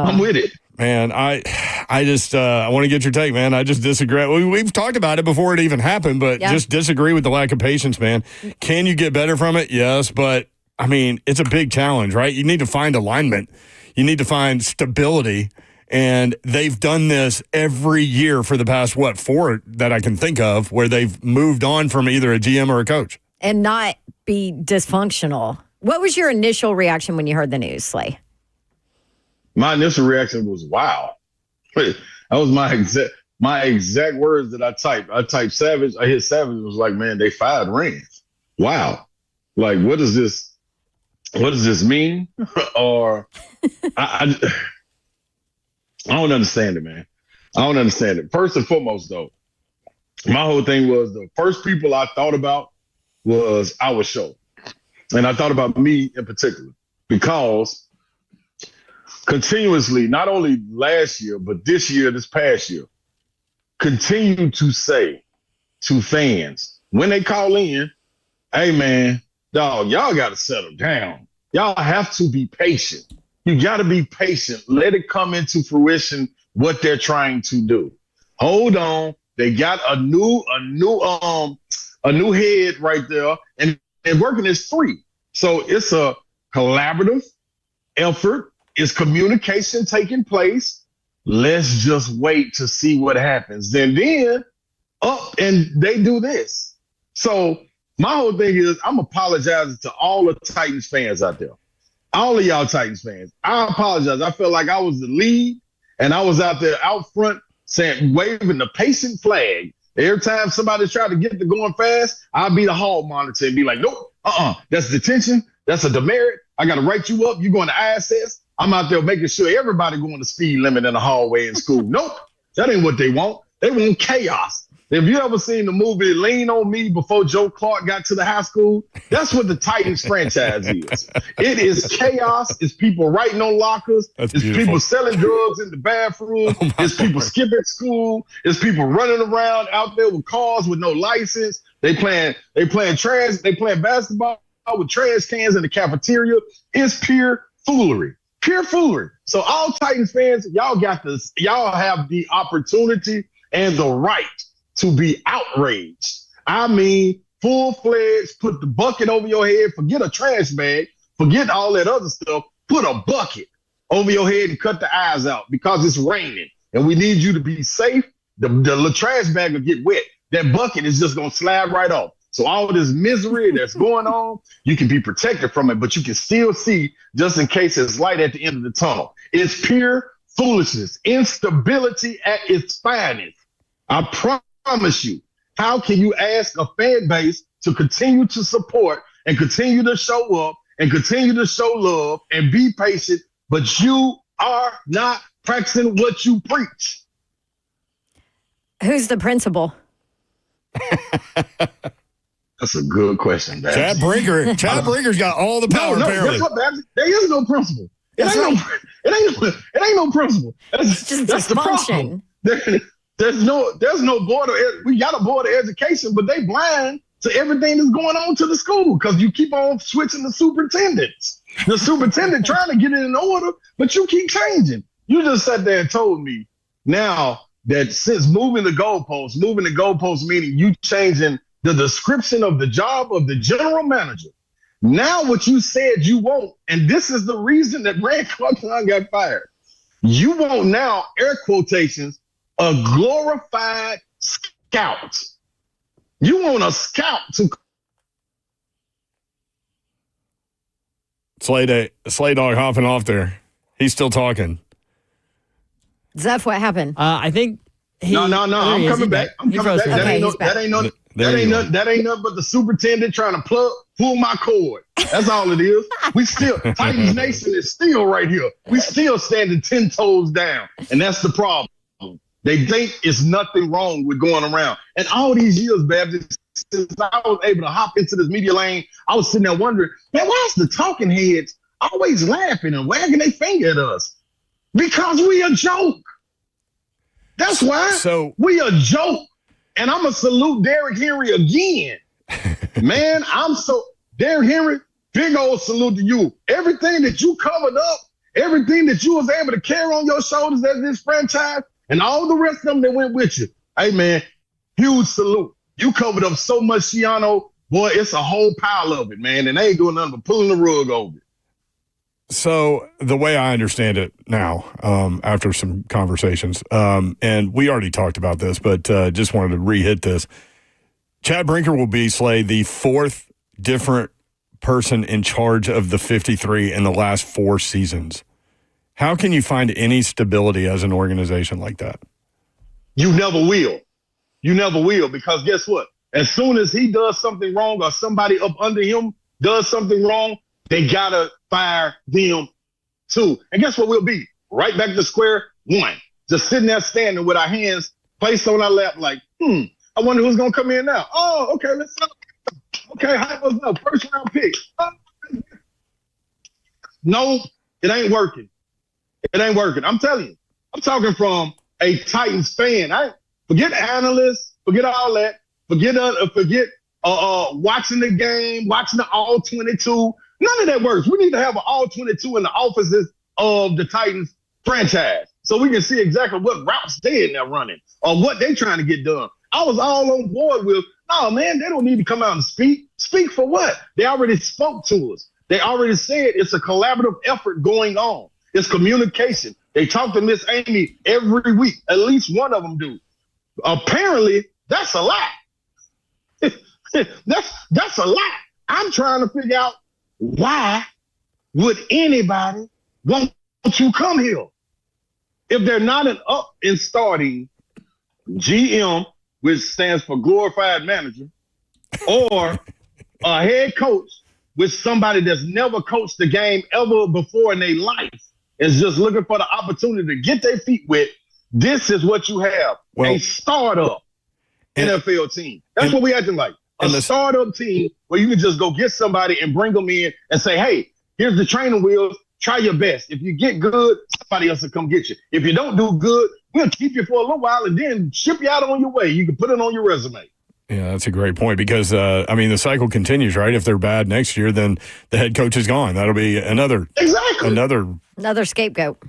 I'm with it. Man, I just I want to get your take, man. I just disagree. We've talked about it before it even happened, but just disagree with the lack of patience, man. Can you get better from it? Yes, but, I mean, it's a big challenge, right? You need to find alignment. You need to find stability, and they've done this every year for the past, 4 that I can think of, where they've moved on from either a GM or a coach. And not be dysfunctional. What was your initial reaction when you heard the news, Slay? My initial reaction was, wow. That was my exact words that I typed. I typed savage. I hit savage. It was like, man, they fired Rand. Wow. Like, what does this mean? Or I don't understand it, man. I don't understand it. First and foremost, though, my whole thing was the first people I thought about was our show. And I thought about me in particular because continuously, not only last year, but this past year, continue to say to fans when they call in, hey, man, dog, y'all got to settle down. Y'all have to be patient. You got to be patient. Let it come into fruition what they're trying to do. Hold on. They got a new head right there, and working is free. So it's a collaborative effort. Is communication taking place? Let's just wait to see what happens. Then and they do this. So my whole thing is I'm apologizing to all the Titans fans out there. All of y'all Titans fans. I apologize. I felt like I was the lead and I was out there out front saying, waving the patient flag. Every time somebody tried to get to going fast, I'd be the hall monitor and be like, nope, that's detention. That's a demerit. I got to write you up. You're going to ISS. I'm out there making sure everybody going the speed limit in the hallway in school. Nope, that ain't what they want. They want chaos. If you ever seen the movie Lean on Me before Joe Clark got to the high school, that's what the Titans franchise is. It is chaos. It's people writing on lockers. It's people selling drugs in the bathroom. It's people skipping school. It's people running around out there with cars with no license. They playing basketball with trash cans in the cafeteria. It's pure foolery. Pure foolery. So all Titans fans, y'all got this. Y'all have the opportunity and the right to be outraged. I mean, full-fledged, put the bucket over your head, forget a trash bag, forget all that other stuff, put a bucket over your head and cut the eyes out because it's raining and we need you to be safe. The trash bag will get wet. That bucket is just going to slide right off. So all of this misery that's going on, you can be protected from it, but you can still see just in case it's light at the end of the tunnel. It's pure foolishness, instability at its finest. I promise you. How can you ask a fan base to continue to support and continue to show up and continue to show love and be patient, but you are not practicing what you preach? Who's the principal? That's a good question, Babs. Chad Brinker's got all the power, apparently. There is no principle. It ain't no principle. It's just that's dysfunction. The problem. There's no board of we got a board of education, but they blind to everything that's going on to the school because you keep on switching the superintendents. The superintendent trying to get it in order, but you keep changing. You just sat there and told me now that since moving the goalposts meaning you changing the description of the job of the general manager. Now what you said you want, and this is the reason that Ran Carthon got fired. You want now, air quotations, a glorified scout. You want a scout to Slay Dog hopping off there. He's still talking. Zeph, what happened? I think No. I'm coming back. That ain't nothing but the superintendent trying to pull my cord. That's all it is. We still, Titans Nation is still right here. We still standing 10 toes down. And that's the problem. They think it's nothing wrong with going around. And all these years, Baptist, since I was able to hop into this media lane, I was sitting there wondering, man, why is the talking heads always laughing and wagging their finger at us? Because we a joke. That's why. So we a joke. And I'm going to salute Derrick Henry again. Man, Derrick Henry, big old salute to you. Everything that you covered up everything that you was able to carry on your shoulders as this franchise, and all the rest of them that went with you. Hey, man, huge salute. You covered up so much, Shiano. Boy, it's a whole pile of it, man, and they ain't doing nothing but pulling the rug over it. So the way I understand it now, after some conversations, and we already talked about this, but just wanted to re-hit this. Chad Brinker will be, Slay, the fourth different person in charge of the 53 in the last 4 seasons. How can you find any stability as an organization like that? You never will. You never will, because guess what? As soon as he does something wrong or somebody up under him does something wrong, they got to fire them too. And guess what we'll be? Right back to square one. Just sitting there standing with our hands placed on our lap like, I wonder who's going to come in now. Oh, okay, let's go. Okay, hype us up. First round pick. No, it ain't working. It ain't working. I'm telling you. I'm talking from a Titans fan. Forget analysts, forget all that. Forget watching the game, watching the all 22. None of that works. We need to have an all 22 in the offices of the Titans franchise so we can see exactly what routes they're in there running or what they're trying to get done. I was all on board with, no, man, they don't need to come out and speak. Speak for what? They already spoke to us. They already said it's a collaborative effort going on. It's communication. They talk to Miss Amy every week. At least one of them do. Apparently, that's a lot. That's a lot. I'm trying to figure out why would anybody want you come here if they're not an up and starting GM, which stands for glorified manager, or a head coach with somebody that's never coached the game ever before in their life, is just looking for the opportunity to get their feet wet. This is what you have. A startup NFL team. That's what we acting like. A startup team where you can just go get somebody and bring them in and say, hey, here's the training wheels. Try your best. If you get good, somebody else will come get you. If you don't do good, we'll keep you for a little while and then ship you out on your way. You can put it on your resume. Yeah, that's a great point because, the cycle continues, right? If they're bad next year, then the head coach is gone. That'll be another scapegoat.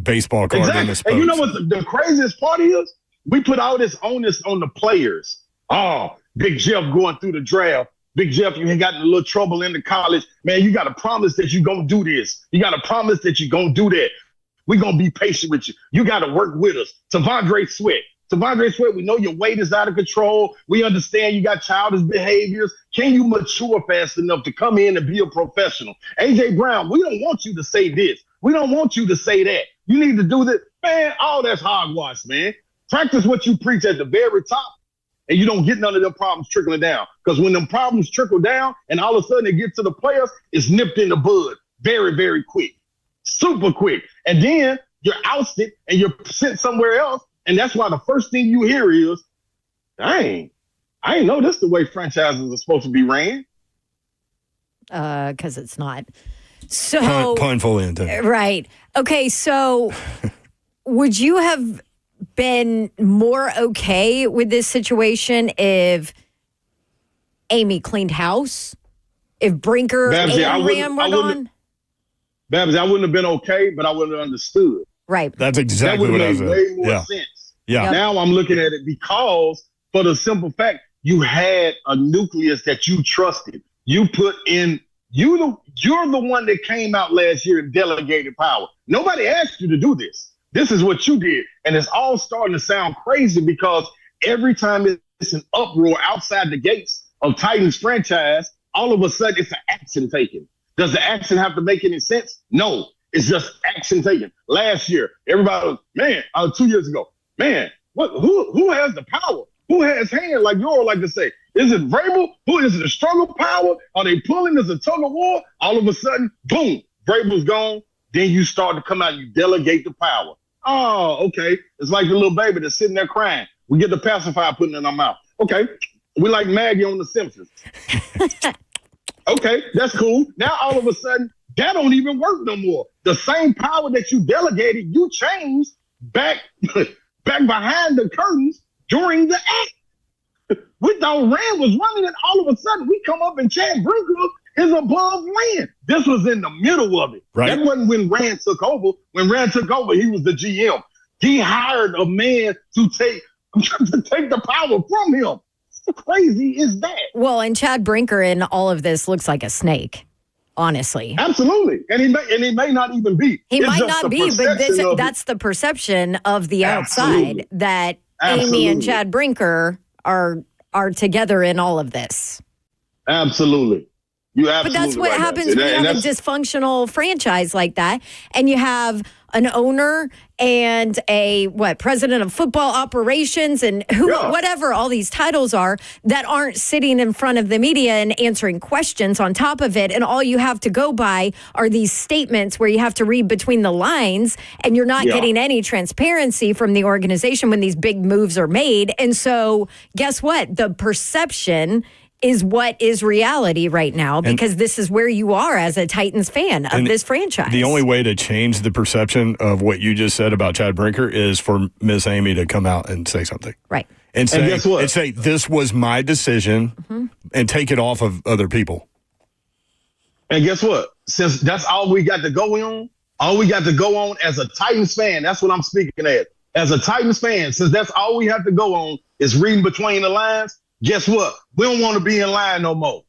Baseball card in the spokes. And you know what the craziest part is? We put all this onus on the players. Oh, Big Jeff going through the draft. Big Jeff, you ain't got in a little trouble in the college. Man, you got to promise that you're going to do this. You got to promise that you're going to do that. We're going to be patient with you. You got to work with us. T'Vondre Sweat, we know your weight is out of control. We understand you got childish behaviors. Can you mature fast enough to come in and be a professional? A.J. Brown, we don't want you to say this. We don't want you to say that. You need to do this. Man, all that's hogwash, man. Practice what you preach at the very top, and you don't get none of them problems trickling down. Because when them problems trickle down and all of a sudden it gets to the players, it's nipped in the bud very, very quick. Super quick. And then you're ousted and you're sent somewhere else. And that's why the first thing you hear is, I ain't know this the way franchises are supposed to be ran. Because it's not. So pun fully intended. Right. Okay, so would you have been more okay with this situation if Amy cleaned house? If Brinker Babsy, and Ram were gone? Babsy, I wouldn't have been okay, but I wouldn't have understood. Right. That's exactly what I was saying. That would have made way more sense. Yeah. Now I'm looking at it because, for the simple fact, you had a nucleus that you trusted. You put in, you're the one that came out last year and delegated power. Nobody asked you to do this. This is what you did. And it's all starting to sound crazy because every time it's an uproar outside the gates of Titans franchise, all of a sudden it's an action taken. Does the action have to make any sense? No, it's just action taken. Last year, everybody was, 2 years ago, who has the power? Who has hand like yours like to say? Is it Vrabel? Who is it, a struggle power? Are they pulling? Is it a tug of war? All of a sudden, boom, Vrabel's gone. Then you start to come out and you delegate the power. Oh, okay. It's like the little baby that's sitting there crying. We get the pacifier putting in our mouth. Okay. We like Maggie on The Simpsons. Okay, that's cool. Now all of a sudden, that don't even work no more. The same power that you delegated, you changed back behind the curtains during the act. We thought Rand was running, and all of a sudden we come up and Chad Brinker is above Ran. This was in the middle of it. Right. That wasn't when Ran took over. When Ran took over, he was the GM. He hired a man to take the power from him. How crazy is that? Well, and Chad Brinker in all of this looks like a snake, honestly. Absolutely. And he may not even be. He It's might just not the be, but perception that's the perception of the Absolutely. outside that Absolutely. Amy and Chad Brinker are together in all of this. Absolutely. You absolutely. But that's what right happens there. when you And have a dysfunctional franchise like that, and you have an owner and a president of football operations and whatever all these titles are that aren't sitting in front of the media and answering questions on top of it, and all you have to go by are these statements where you have to read between the lines, and you're not getting any transparency from the organization when these big moves are made. And so guess what? The perception is what is reality right now, because this is where you are as a Titans fan of this franchise. The only way to change the perception of what you just said about Chad Brinker is for Miss Amy to come out and say something. Right. And say, guess what? This was my decision, and take it off of other people. And guess what? Since that's all we got to go on, as a Titans fan, that's what I'm speaking at. As a Titans fan, since that's all we have to go on is reading between the lines, guess what? We don't want to be in line no more.